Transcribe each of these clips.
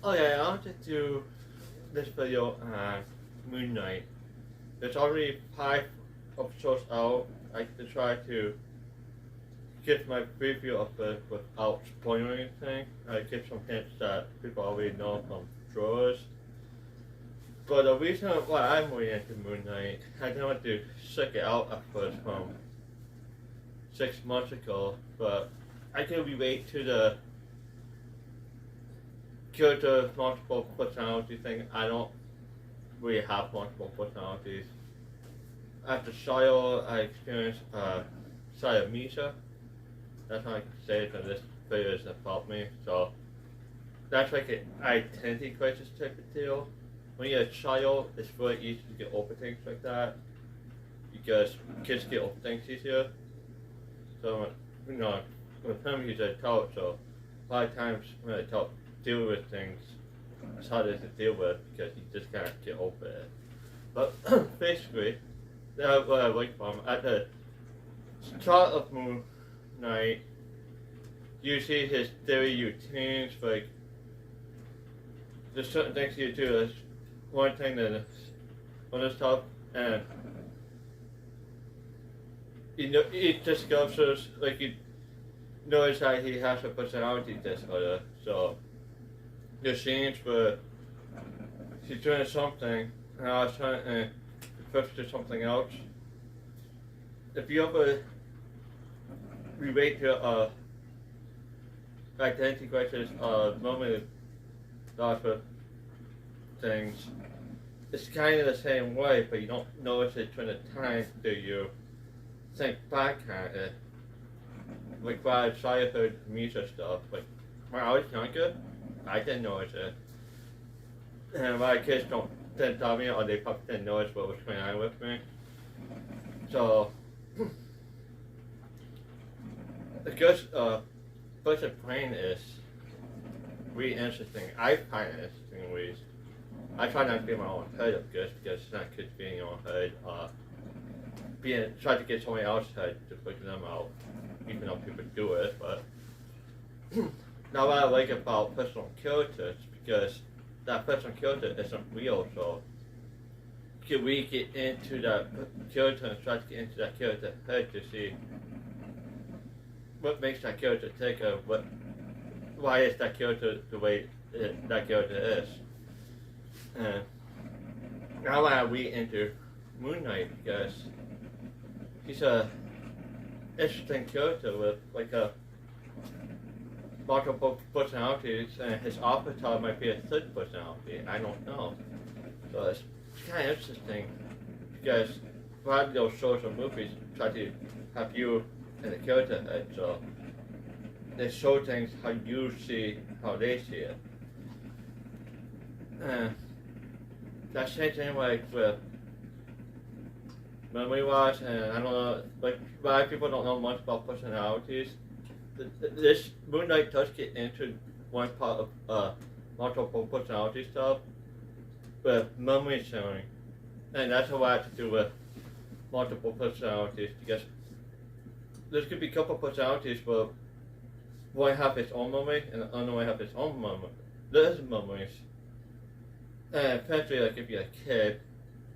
Oh yeah, I wanted to do this video on Moon Knight. There's already 5 episodes out. I like to try to give my preview of it without spoiling anything. I give some hints that people already know from drawers. But the reason why I'm really into Moon Knight, I didn't want to check it out at first from 6 months ago, but I can relate to the character multiple personality thing. I don't really have multiple personalities. After Shiloh, I experienced Siamnesia. That's how I can say it, and this video is about me. So that's like an identity crisis type of deal. When you're a child, it's very easy to get over things like that because kids get over things easier. So, with him, he's an adult, so a lot of times when an adult deal with things, it's harder to deal with because you just can't get over it. But basically, that's what I like from him. At the start of Moon Knight, you see his daily routines, like there's certain things you do. There's one thing that on this top, and he discovers, like, you notice that he has a personality disorder. So there's scenes where she's doing something, and I was trying to switch to something else. If you ever relate to identity crisis, memory loss with things, it's kind of the same way, but you don't notice it during the time that you think back at it. Like when I was childhood music stuff, like when I was younger, I didn't notice it. And my kids didn't tell me, or they probably didn't notice what was going on with me. So, the good first plane is really interesting. I find it interesting in ways. I try not to be in my own head of this because it's not good to be in your own head. Try to get somebody else's head to figure them out, even though people do it. But now what I like about personal characters, because that personal character isn't real, so can we get into that character and try to get into that character's head to see what makes that character tick, or why is that character the way that character is. Now I read into Moon Knight because he's a interesting character with like a multiple personalities, and his avatar might be a third personality. I don't know. So it's kind of interesting because a lot of those shows or movies try to have you in the character head, so they show things how you see how they see it. That same thing like with memory loss, and I don't know, like a lot of people don't know much about personalities. This Moon Knight does get into one part of multiple personality stuff with memory sharing, and that's a lot to do with multiple personalities because there could be a couple personalities where one have its own memory and the other one have its own memory. There's memories. And eventually, like if you're a kid,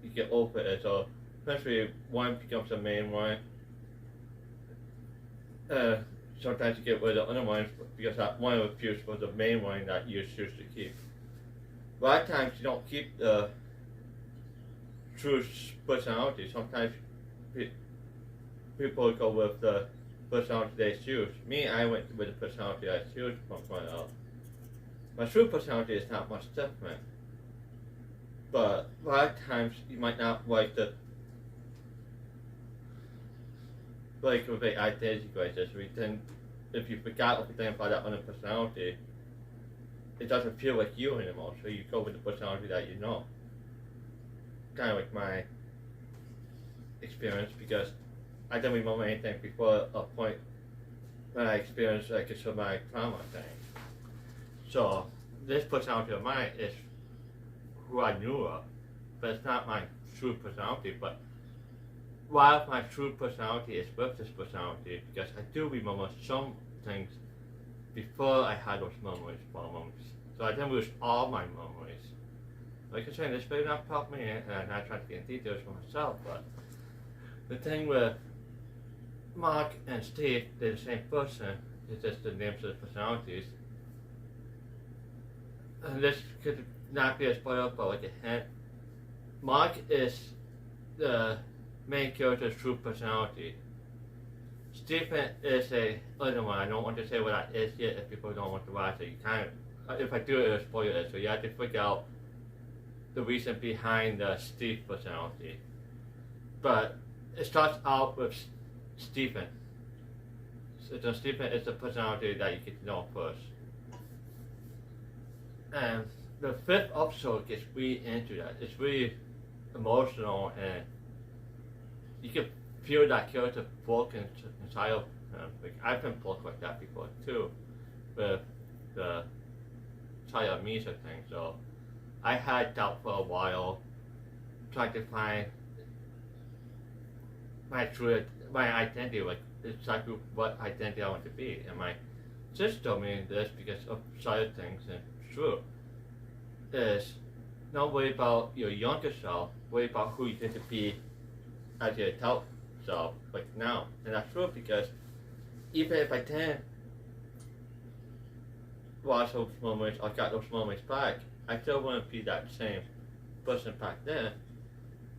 you get over it. So eventually, one becomes the main one. Sometimes you get rid of the other ones because that one refused was the main one that you choose to keep. A lot of times, you don't keep the true personality. Sometimes people go with the personality they choose. Me, I went with the personality I choose from someone else. My true personality is not much different. But a lot of times you might not like the with the identity crisis. If you forgot everything about that other personality, it doesn't feel like you anymore. So you go with the personality that you know. Kind of like my experience, because I didn't remember anything before a point when I experienced like a traumatic trauma thing. So this personality of mine is who I knew of, but it's not my true personality. But while my true personality is with this personality, because I do remember some things before I had those memories problems. So I didn't lose all my memories. Like I said, this may not help me, and I'm not trying to get details for myself, but the thing with Mark and Steve, they're the same person, it's just the names of the personalities. And this could not be a spoiler, but like a hint. Mark is the main character's true personality. Stephen is a other one. I don't want to say what that is yet if people don't want to watch it. You kind of, if I do it, it'll spoil it. So you have to figure out the reason behind the Steve personality. But it starts out with Stephen. So Stephen is the personality that you get to know first. And the fifth episode gets really into that. It's really emotional, and you can feel that character broken inside of him. Like, I've been broken like that before too, with the child Misha thing. So I had doubt for a while, trying to find my identity, like exactly what identity I want to be. And my sister told me this because of side things, and it's true. Is not worry about your younger self, worry about who you get to be as your adult self, like now. And that's true, because even if I didn't watch those moments or got those moments back, I still wouldn't be that same person back then,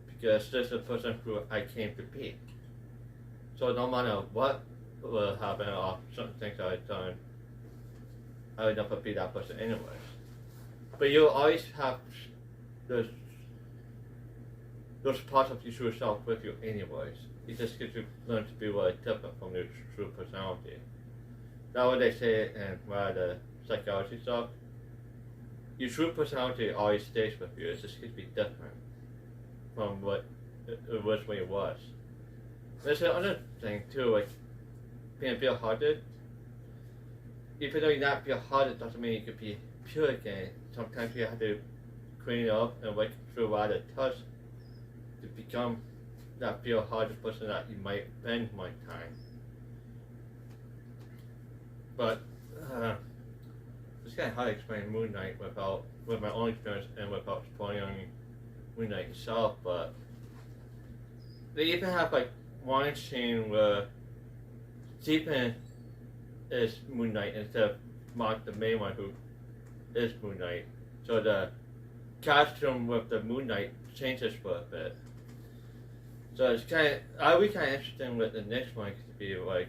because this is the person who I came to be. So no matter what will happen or certain things I've done, I would never be that person anyways. But you'll always have those parts of your true self with you anyways. You just get to learn to be really different from your true personality. That's what they say in the psychology stuff. Your true personality always stays with you. It's just going to be different from what it was when it was. There's another thing too, like being pure-hearted. Even though you're not pure-hearted, doesn't mean you could be pure again. Sometimes you have to clean it up and work through a lot of touch to become that pure-hearted person that you might been one time. But it's kind of hard to explain Moon Knight with my own experience and without spoiling Moon Knight itself. But they even have like one scene where Stephen is Moon Knight instead of Mark, the main one, who is Moon Knight. So the costume with the Moon Knight changes for a bit. So it's I'll be kind of interesting with the next one to be like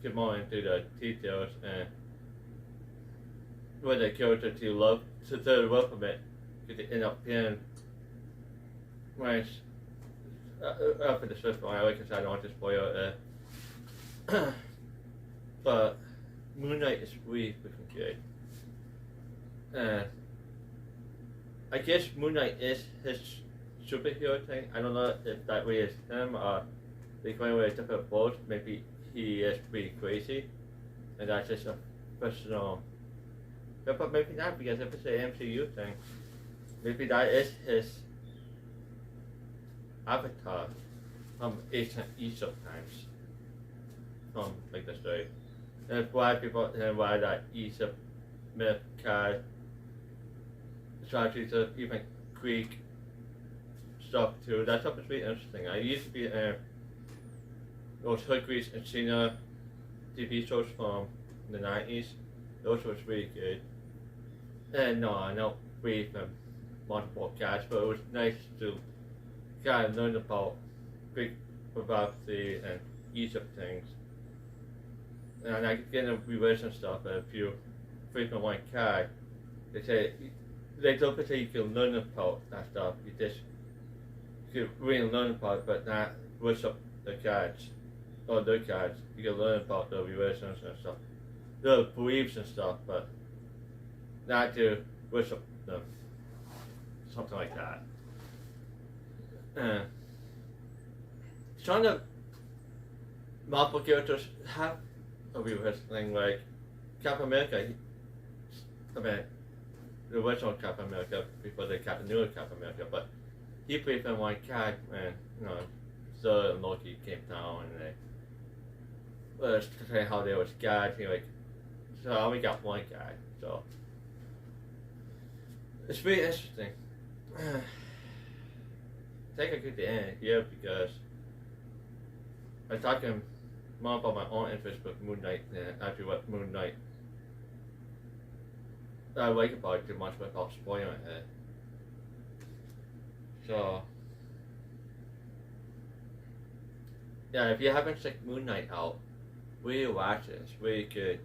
get more into the details and with the character to love of it, because it end up being nice. Up in the first one, like I said, I don't want to spoil it. But Moon Knight is really freaking good. I guess Moon Knight is his superhero thing. I don't know if that way is him or they going with a different approach. Maybe he is pretty crazy, and that's just a personal. But maybe not, because if it's an MCU thing, maybe that is his avatar from East sometimes. From like the story. And it's why people and why that Aesop myth card strategies of even Greek stuff too. That stuff is really interesting. I used to be those Hercules and Cena TV shows from the 90s. Those was really good. And no, I don't read from multiple guys, but it was nice to kind of learn about Greek mythology and Egypt things. And I get into revision stuff, and if you free from one card, they don't say you can learn about that stuff. You can really learn about it, but not worship the cards or the cards. You can learn about the revisions and stuff, the beliefs and stuff, but not to worship them. Something like that. Some of the Marvel characters have a reverse thing, like Captain America. I mean, the original Captain America before they got the newer Captain America, but he played in one card, and Thor and Loki came down, and they saying how they was guys. So I only got one guy, so It's very interesting. I think I get the end here because I'm talking more about my own interest with Moon Knight than actually what Moon Knight I like about it too much without spoiling it. So, yeah, if you haven't checked Moon Knight out, really watch it. It's really good.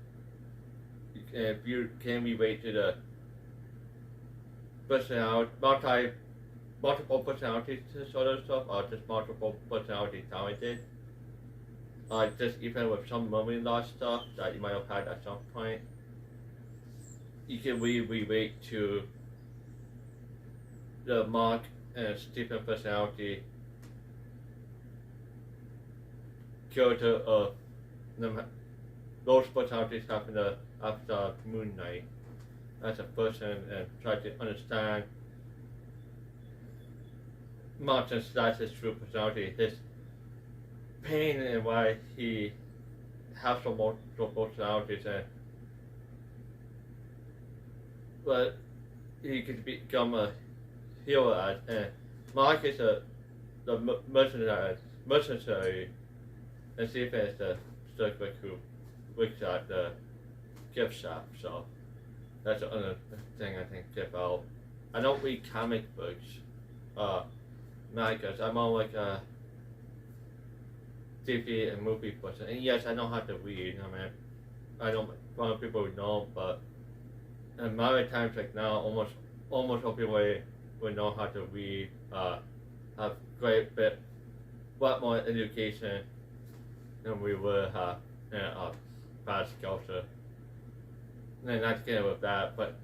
If you can relate to the multiple personalities sort of stuff, or just multiple personality talented, just even with some memory loss stuff that you might have had at some point, you can really relate to the Mark and Stephen personality character of those personalities having after Moon Knight as a person and try to understand Martin's that's his true personality, his pain and why he has so multiple personalities, and but he could become a hero as, and Mark is the mercenary, and Stephen is the circuit who works at the gift shop. So that's another thing I think about. I don't read comic books, mangas. I'm more like a TV and movie person. And yes, I know how to read. I mean, I don't want people who know, but in modern times like now, almost all people will know how to read. Have great bit, lot more education than we would have in past culture. And not to get with that, but